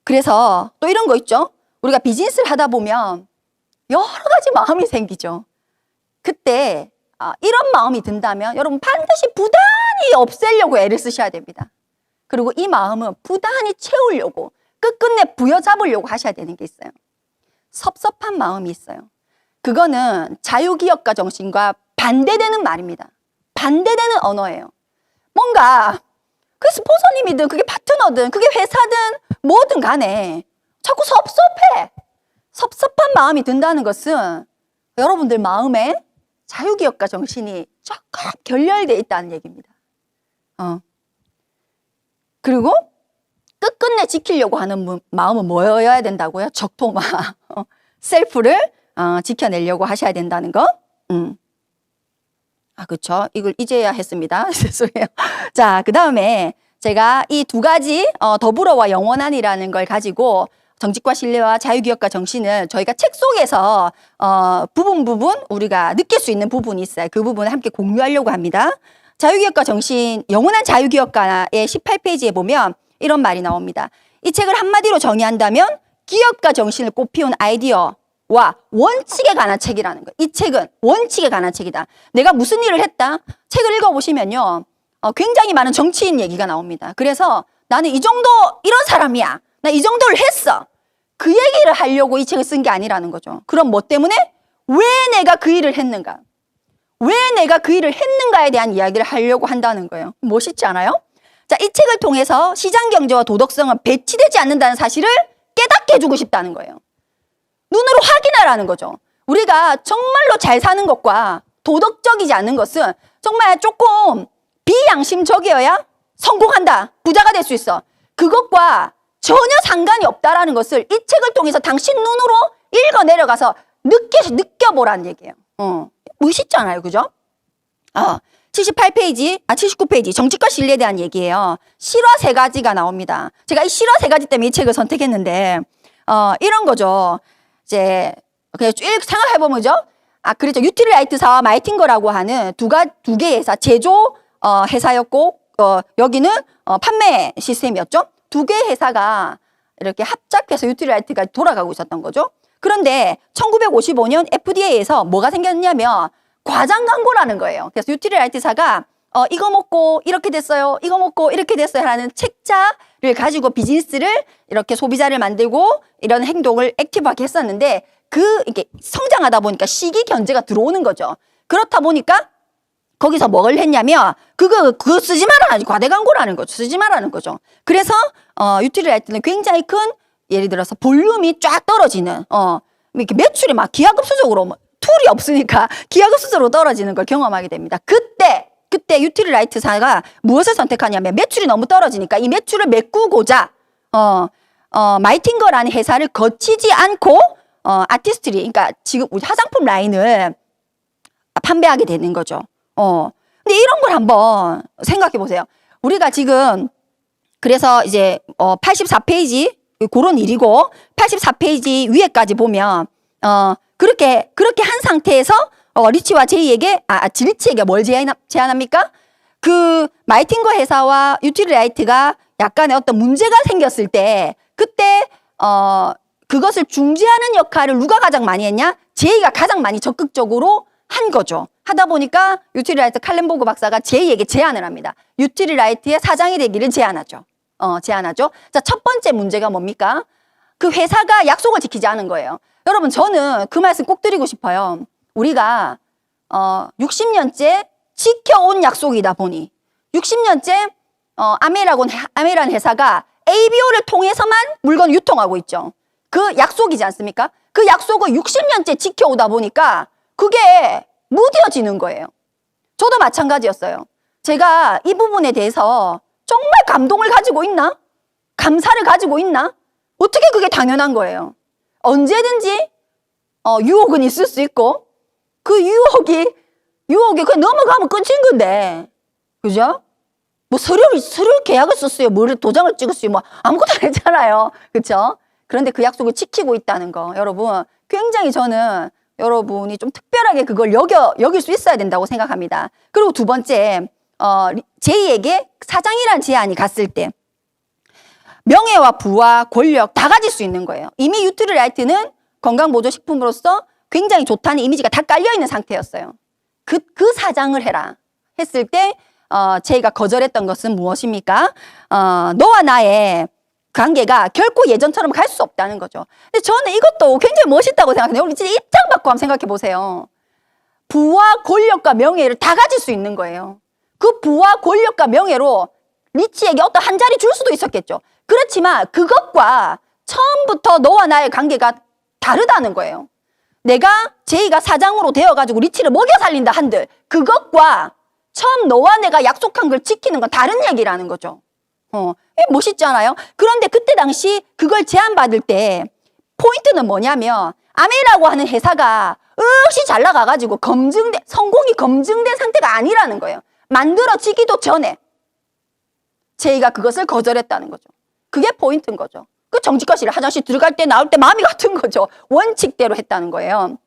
A: 그래서 또 이런 거 있죠. 우리가 비즈니스를 하다 보면 여러 가지 마음이 생기죠. 그때 이런 마음이 든다면 여러분 반드시 부단히 없애려고 애를 쓰셔야 됩니다. 그리고 이 마음은 부단히 채우려고 끝끝내 부여잡으려고 하셔야 되는 게 있어요. 섭섭한 마음이 있어요. 그거는 자유기업가 정신과 반대되는 말입니다. 반대되는 언어예요. 뭔가 그 스폰서님이든 그게 파트너든 그게 회사든 뭐든 간에 자꾸 섭섭해. 섭섭한 마음이 든다는 것은 여러분들 마음에 자유기업가 정신이 조금 결렬되어 있다는 얘기입니다. 그리고 끝끝내 지키려고 하는 마음은 뭐여야 된다고요? 적토마. 셀프를 지켜내려고 하셔야 된다는 거. 그렇죠. 이걸 이제야 했습니다. 죄송해요. 자, 그 다음에 제가 이 두 가지 더불어와 영원한이라는 걸 가지고 정직과 신뢰와 자유기업가 정신을 저희가 책 속에서 부분 우리가 느낄 수 있는 부분이 있어요. 그 부분을 함께 공유하려고 합니다. 자유기업가 정신, 영원한 자유기업가의 18페이지에 보면 이런 말이 나옵니다. 이 책을 한마디로 정의한다면 기업가 정신을 꽃피운 아이디어와 원칙에 관한 책이라는 거예요. 이 책은 원칙에 관한 책이다. 내가 무슨 일을 했다? 책을 읽어보시면요. 굉장히 많은 정치인 얘기가 나옵니다. 그래서 나는 이 정도 이런 사람이야. 나 이 정도를 했어. 그 얘기를 하려고 이 책을 쓴 게 아니라는 거죠. 그럼 뭐 때문에? 왜 내가 그 일을 했는가? 왜 내가 그 일을 했는가에 대한 이야기를 하려고 한다는 거예요. 멋있지 않아요? 자, 이 책을 통해서 시장경제와 도덕성은 배치되지 않는다는 사실을 깨닫게 해주고 싶다는 거예요. 눈으로 확인하라는 거죠. 우리가 정말로 잘 사는 것과 도덕적이지 않는 것은 정말 조금 비양심적이어야 성공한다. 부자가 될 수 있어. 그것과 전혀 상관이 없다라는 것을 이 책을 통해서 당신 눈으로 읽어 내려가서 느껴보라는 얘기예요. 멋있잖아요. 그죠? 79페이지 정직과 신뢰에 대한 얘기예요. 실화 3가지가 나옵니다. 제가 이 실화 3가지 때문에 이 책을 선택했는데 이런 거죠. 이제 그냥 쭉 생각해보면죠. 그렇죠. 유틸라이트사와 마이팅거라고 하는 두 개의 회사, 제조 회사였고 여기는 판매 시스템이었죠. 2개의 회사가 이렇게 합작해서 유틸라이트가 돌아가고 있었던 거죠. 그런데 1955년 FDA에서 뭐가 생겼냐면 과장 광고라는 거예요. 그래서 유틸라이트사가 이거 먹고 이렇게 됐어요. 이거 먹고 이렇게 됐어요. 라는 책자를 가지고 비즈니스를 이렇게 소비자를 만들고 이런 행동을 액티브하게 했었는데 이게 성장하다 보니까 시기 견제가 들어오는 거죠. 그렇다 보니까 거기서 뭘 했냐면 그거 쓰지 말아야지. 과대 광고라는 거죠. 쓰지 말라는 거죠. 그래서 유틸리라이트는 굉장히 큰 예를 들어서 볼륨이 쫙 떨어지는 이렇게 매출이 막 기하급수적으로 툴이 없으니까 기하급수적으로 떨어지는 걸 경험하게 됩니다. 그때 유틸리라이트사가 무엇을 선택하냐면 매출이 너무 떨어지니까 이 매출을 메꾸고자 마이팅거라는 회사를 거치지 않고 아티스트리 그러니까 지금 우리 화장품 라인을 판매하게 되는 거죠. 근데 이런 걸 한번 생각해 보세요. 우리가 지금 그래서 이제 84페이지 그런 일이고 84페이지 위에까지 보면 그렇게 한 상태에서 리치와 제이에게 리치에게 뭘 제안합니까? 그 마이팅거 회사와 유틸리라이트가 약간의 어떤 문제가 생겼을 때 그때 그것을 중재하는 역할을 누가 가장 많이 했냐? 제이가 가장 많이 적극적으로 한 거죠. 하다 보니까 유틸리라이트 칼렌보그 박사가 제이에게 제안을 합니다. 유틸리라이트의 사장이 되기를 제안하죠. 자, 첫 번째 문제가 뭡니까? 그 회사가 약속을 지키지 않은 거예요. 여러분, 저는 그 말씀 꼭 드리고 싶어요. 우리가 60년째 지켜온 약속이다 보니 60년째 아메라는 회사가 ABO를 통해서만 물건을 유통하고 있죠. 그 약속이지 않습니까? 그 약속을 60년째 지켜오다 보니까 그게 무뎌지는 거예요. 저도 마찬가지였어요. 제가 이 부분에 대해서 정말 감동을 가지고 있나? 감사를 가지고 있나? 어떻게 그게 당연한 거예요. 언제든지 유혹은 있을 수 있고 그 유혹이 그냥 넘어가면 끝인 건데, 그죠? 뭐 서류 계약을 썼어요. 뭐 도장을 찍었어요. 뭐 아무것도 안 했잖아요. 그렇죠? 그런데 그 약속을 지키고 있다는 거, 여러분 굉장히 저는 여러분이 좀 특별하게 그걸 여길 수 있어야 된다고 생각합니다. 그리고 두 번째, 제이에게 사장이라는 제안이 갔을 때 명예와 부와 권력 다 가질 수 있는 거예요. 이미 유틸리라이트는 건강보조식품으로서 굉장히 좋다는 이미지가 다 깔려있는 상태였어요. 그 사장을 해라 했을 때 제이가 거절했던 것은 무엇입니까? 너와 나의 관계가 결코 예전처럼 갈 수 없다는 거죠. 근데 저는 이것도 굉장히 멋있다고 생각해요. 우리 진짜 입장 바꿔 한번 생각해 보세요. 부와 권력과 명예를 다 가질 수 있는 거예요. 그 부와 권력과 명예로 리치에게 어떤 한 자리 줄 수도 있었겠죠. 그렇지만 그것과 처음부터 너와 나의 관계가 다르다는 거예요. 제이가 사장으로 되어가지고 리치를 먹여 살린다 한들 그것과 처음 너와 내가 약속한 걸 지키는 건 다른 얘기라는 거죠. 멋있잖아요. 그런데 그때 당시 그걸 제안받을 때 포인트는 뭐냐면 아메라고 하는 회사가 역시 잘 나가가지고 성공이 검증된 상태가 아니라는 거예요. 만들어지기도 전에 제이가 그것을 거절했다는 거죠. 그게 포인트인 거죠. 그 정직거실 화장실 들어갈 때 나올 때 마음이 같은 거죠. 원칙대로 했다는 거예요.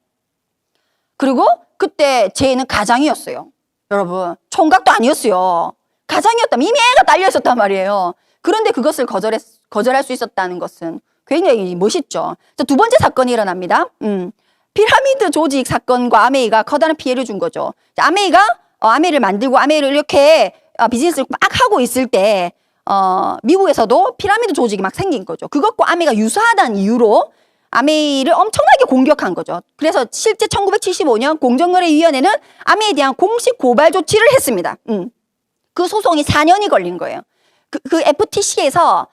A: 그리고 그때 제이는 가장이었어요. 여러분, 총각도 아니었어요. 가장이었다면 이미 애가 딸려 있었단 말이에요. 그런데 그것을 거절할 수 있었다는 것은 굉장히 멋있죠. 자, 두 번째 사건이 일어납니다. 피라미드 조직 사건과 아메이가 커다란 피해를 준 거죠. 자, 아메이를 만들고 아메이를 이렇게 비즈니스를 막 하고 있을 때 미국에서도 피라미드 조직이 막 생긴 거죠. 그것과 아메이가 유사하다는 이유로 아메이를 엄청나게 공격한 거죠. 그래서 실제 1975년 공정거래위원회는 아메이에 대한 공식 고발 조치를 했습니다. 그 소송이 4년이 걸린 거예요. 그 FTC에서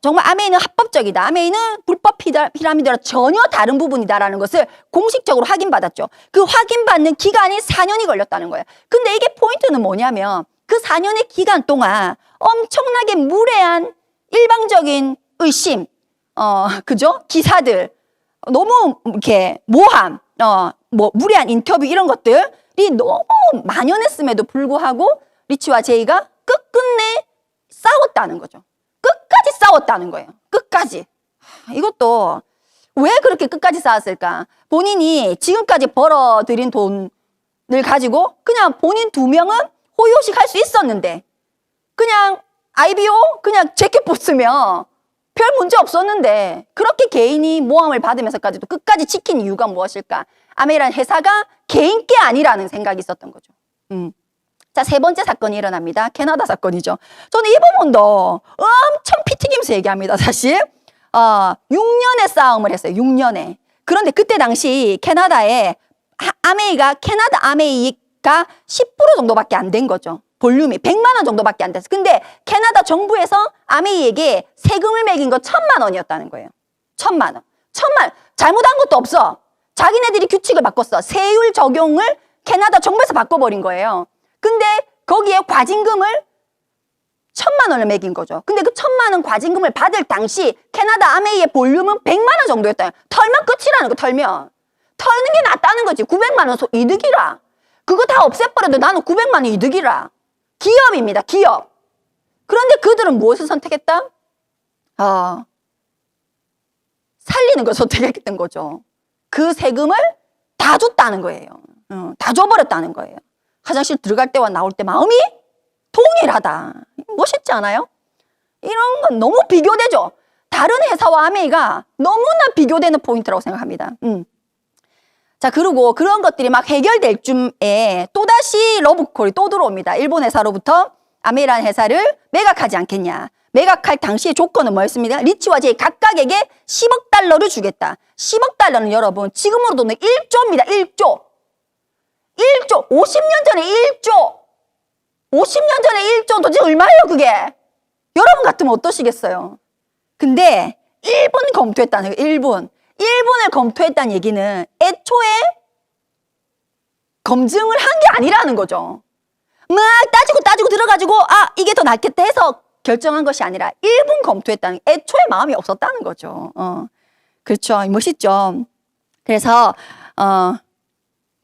A: 정말 아메이는 합법적이다. 아메이는 불법 피라미드와 전혀 다른 부분이다라는 것을 공식적으로 확인받았죠. 그 확인받는 기간이 4년이 걸렸다는 거예요. 근데 이게 포인트는 뭐냐면 그 4년의 기간 동안 엄청나게 무례한 일방적인 의심, 그죠? 기사들, 너무 이렇게 모함, 무례한 인터뷰 이런 것들이 너무 만연했음에도 불구하고 리치와 제이가 끝끝내 싸웠다는 거죠. 끝까지 싸웠다는 거예요. 끝까지. 이것도 왜 그렇게 끝까지 싸웠을까? 본인이 지금까지 벌어들인 돈을 가지고 그냥 본인 2명은 호의호식 할 수 있었는데 그냥 IBO 그냥 재킷 벗으면 별 문제 없었는데 그렇게 개인이 모함을 받으면서까지도 끝까지 지킨 이유가 무엇일까? 아메이라는 회사가 개인 게 아니라는 생각이 있었던 거죠. 자, 세 번째 사건이 일어납니다. 캐나다 사건이죠. 저는 이 부분도 엄청 피 튀기면서 얘기합니다. 사실 6년의 싸움을 했어요. 6년에. 그런데 그때 당시 캐나다에 캐나다 아메이가 10% 정도밖에 안 된 거죠. 볼륨이 100만 원 정도밖에 안 됐어. 근데 캐나다 정부에서 아메이에게 세금을 매긴 거 1,000만 원이었다는 거예요. 1,000만 원. 1,000만 원. 잘못한 것도 없어. 자기네들이 규칙을 바꿨어. 세율 적용을 캐나다 정부에서 바꿔버린 거예요. 근데 거기에 과징금을 1,000만 원을 매긴 거죠. 근데 그 1,000만 원 과징금을 받을 당시 캐나다 아메이의 볼륨은 100만 원 정도였다. 털면 끝이라는 거, 털면. 털는 게 낫다는 거지. 900만 원 이득이라. 그거 다 없애버려도 나는 900만 원 이득이라. 기업입니다, 기업. 그런데 그들은 무엇을 선택했다? 살리는 걸 선택했던 거죠. 그 세금을 다 줬다는 거예요. 다 줘버렸다는 거예요. 화장실 들어갈 때와 나올 때 마음이 동일하다. 멋있지 않아요? 이런 건 너무 비교되죠? 다른 회사와 아메이가 너무나 비교되는 포인트라고 생각합니다. 자, 그리고 그런 것들이 막 해결될 쯤에 또다시 러브콜이 또 들어옵니다. 일본 회사로부터 아메이라는 회사를 매각하지 않겠냐. 매각할 당시의 조건은 뭐였습니까? 리치와 제이 각각에게 10억 달러를 주겠다. 10억 달러는 여러분 지금으로 돈은 1조입니다. 1조. 1조. 50년 전에 1조. 50년 전에 1조 도대체 얼마예요 그게? 여러분 같으면 어떠시겠어요? 근데 1분 검토했다는 거예요. 1분을 검토했다는 얘기는 애초에 검증을 한 게 아니라는 거죠. 막 따지고 들어가지고 이게 더 낫겠다 해서 결정한 것이 아니라 1분 검토했다는 애초에 마음이 없었다는 거죠. 그렇죠. 멋있죠. 그래서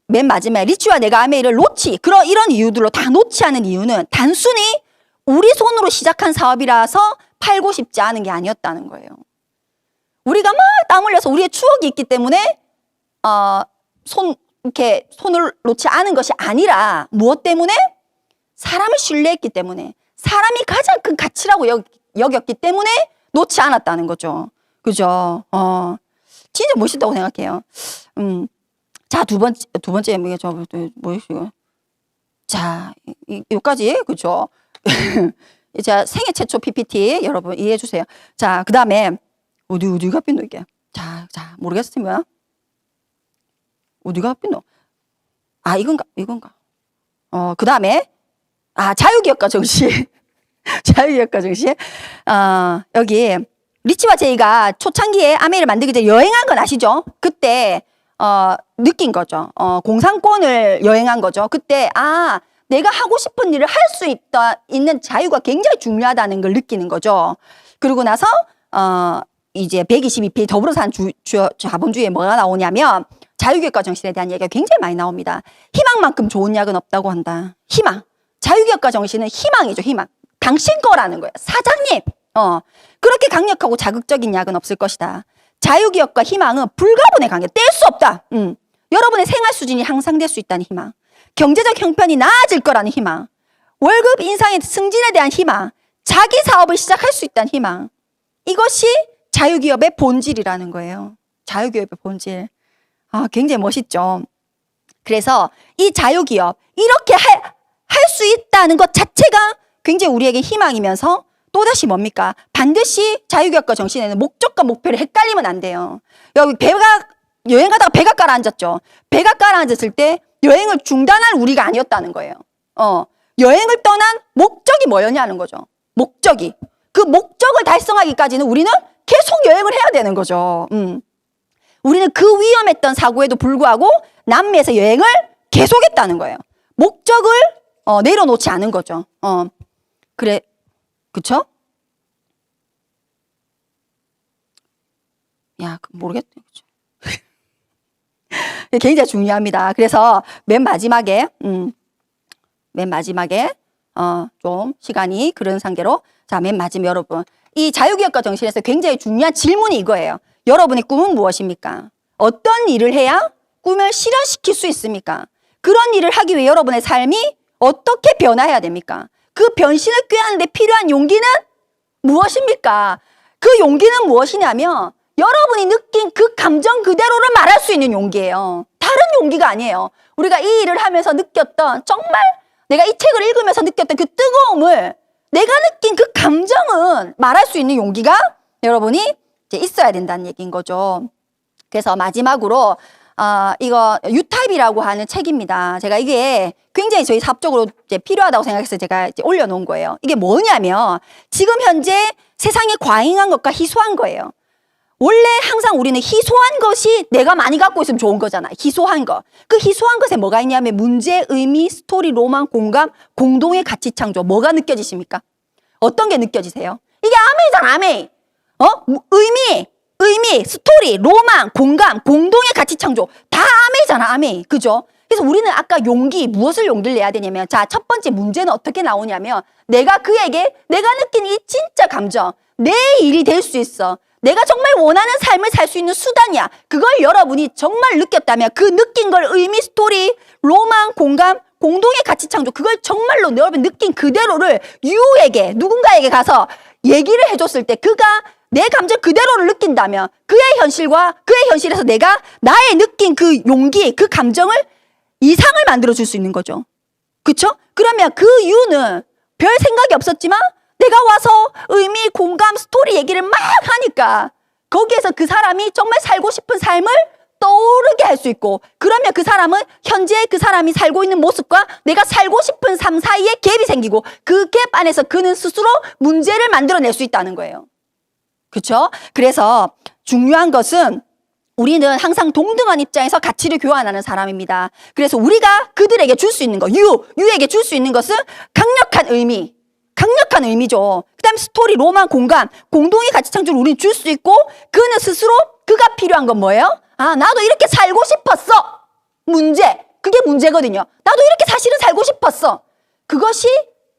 A: 맨 마지막에 리치와 내가 아메이를 이런 이유들로 다 놓지 않은 이유는 단순히 우리 손으로 시작한 사업이라서 팔고 싶지 않은 게 아니었다는 거예요. 우리가 막 땀 흘려서 우리의 추억이 있기 때문에 이렇게 손을 놓지 않은 것이 아니라 무엇 때문에? 사람을 신뢰했기 때문에, 사람이 가장 큰 가치라고 여겼기 때문에 놓지 않았다는 거죠. 그죠? 진짜 멋있다고 생각해요. 자, 두 번째 이게 뭐였어요? 자, 여기까지, 그죠? 자, 생애 최초 PPT 여러분 이해해 주세요. 자, 그 다음에 어디가 삐노 이게? 자, 모르겠으면 어디가 삐노? 이건가? 그 다음에 자유기업가 정신. 자유기업가 정신. 여기 리치와 제이가 초창기에 아메이를 만들기 전에 여행한 건 아시죠? 그때 느낀 거죠. 공산권을 여행한 거죠. 그때 내가 하고 싶은 일을 할 수 있는 자유가 굉장히 중요하다는 걸 느끼는 거죠. 그러고 나서 이제 122페이지 더불어산 자본주의에 뭐가 나오냐면 자유기업가 정신에 대한 얘기가 굉장히 많이 나옵니다. 희망만큼 좋은 약은 없다고 한다. 희망. 자유기업가 정신은 희망이죠. 희망. 당신 거라는 거예요. 사장님. 그렇게 강력하고 자극적인 약은 없을 것이다. 자유기업과 희망은 불가분의 관계. 뗄 수 없다. 여러분의 생활 수준이 향상될 수 있다는 희망. 경제적 형편이 나아질 거라는 희망. 월급 인상의 승진에 대한 희망. 자기 사업을 시작할 수 있다는 희망. 이것이 자유기업의 본질이라는 거예요. 자유기업의 본질. 굉장히 멋있죠. 그래서 이 자유기업 이렇게 할 수 있다는 것 자체가 굉장히 우리에게 희망이면서 또다시 뭡니까? 반드시 자유기업가 정신에는 목적과 목표를 헷갈리면 안 돼요. 여기 여행 가다가 배가 가라앉았죠. 배가 가라앉았을 때 여행을 중단할 우리가 아니었다는 거예요. 여행을 떠난 목적이 뭐였냐는 거죠. 목적이. 그 목적을 달성하기까지는 우리는 계속 여행을 해야 되는 거죠. 우리는 그 위험했던 사고에도 불구하고 남미에서 여행을 계속했다는 거예요. 목적을 내려놓지 않은 거죠. 그래, 그쵸? 모르겠네. 그쵸? 굉장히 중요합니다. 그래서 맨 마지막에 좀 시간이 그런 상태로 맨 마지막 여러분 이 자유기업가 정신에서 굉장히 중요한 질문이 이거예요. 여러분의 꿈은 무엇입니까? 어떤 일을 해야 꿈을 실현시킬 수 있습니까? 그런 일을 하기 위해 여러분의 삶이 어떻게 변화해야 됩니까? 그 변신을 꾀하는 데 필요한 용기는 무엇입니까? 그 용기는 무엇이냐면 여러분이 느낀 그 감정 그대로를 말할 수 있는 용기예요. 다른 용기가 아니에요. 우리가 이 일을 하면서 느꼈던 정말 내가 이 책을 읽으면서 느꼈던 그 뜨거움을, 내가 느낀 그 감정은 말할 수 있는 용기가 여러분이 이제 있어야 된다는 얘기인 거죠. 그래서 마지막으로 이거 유타입이라고 하는 책입니다. 제가 이게 굉장히 저희 사업적으로 이제 필요하다고 생각해서 제가 이제 올려놓은 거예요. 이게 뭐냐면 지금 현재 세상에 과잉한 것과 희소한 거예요. 원래 항상 우리는 희소한 것이 내가 많이 갖고 있으면 좋은 거잖아. 희소한 것. 그 희소한 것에 뭐가 있냐면 문제, 의미, 스토리, 로망, 공감, 공동의 가치 창조. 뭐가 느껴지십니까? 어떤 게 느껴지세요? 이게 아메이잖아, 아메이. 의미, 스토리, 로망, 공감, 공동의 가치 창조. 다 아메이잖아, 아메이. 그죠? 그래서 우리는 아까 무엇을 용기를 내야 되냐면, 자, 첫 번째 문제는 어떻게 나오냐면, 내가 그에게, 내가 느낀 이 진짜 감정, 내 일이 될 수 있어. 내가 정말 원하는 삶을 살 수 있는 수단이야. 그걸 여러분이 정말 느꼈다면 그 느낀 걸 의미, 스토리, 로망, 공감, 공동의 가치 창조, 그걸 정말로 여러분 느낀 그대로를 유에게, 누군가에게 가서 얘기를 해줬을 때 그가 내 감정 그대로를 느낀다면 그의 현실에서 내가 나의 느낀 그 용기, 그 감정을 이상을 만들어줄 수 있는 거죠. 그쵸? 그러면 그 유는 별 생각이 없었지만 내가 와서 의미, 공감, 스토리 얘기를 막 하니까 거기에서 그 사람이 정말 살고 싶은 삶을 떠오르게 할 수 있고, 그러면 그 사람은 현재 그 사람이 살고 있는 모습과 내가 살고 싶은 삶 사이에 갭이 생기고 그 갭 안에서 그는 스스로 문제를 만들어낼 수 있다는 거예요. 그렇죠? 그래서 중요한 것은 우리는 항상 동등한 입장에서 가치를 교환하는 사람입니다. 그래서 우리가 그들에게 줄 수 있는 거, 유에게 줄 수 있는 것은 강력한 의미죠. 그 다음에 스토리, 로망, 공감, 공동의 가치 창조를 우리는 줄 수 있고, 그는 스스로 그가 필요한 건 뭐예요? 나도 이렇게 살고 싶었어. 그게 문제거든요. 나도 이렇게 사실은 살고 싶었어. 그것이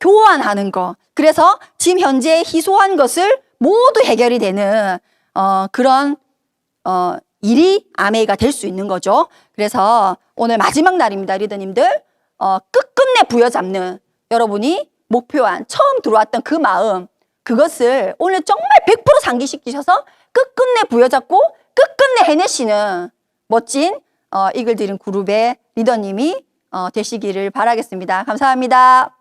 A: 교환하는 거. 그래서 지금 현재 희소한 것을 모두 해결이 되는 그런 일이 아메이가 될 수 있는 거죠. 그래서 오늘 마지막 날입니다, 리더님들. 끝끝내 부여잡는 여러분이 목표한 처음 들어왔던 그 마음, 그것을 오늘 정말 100% 상기시키셔서 끝끝내 부여잡고 끝끝내 해내시는 멋진 이글드림 그룹의 리더님이 되시기를 바라겠습니다. 감사합니다.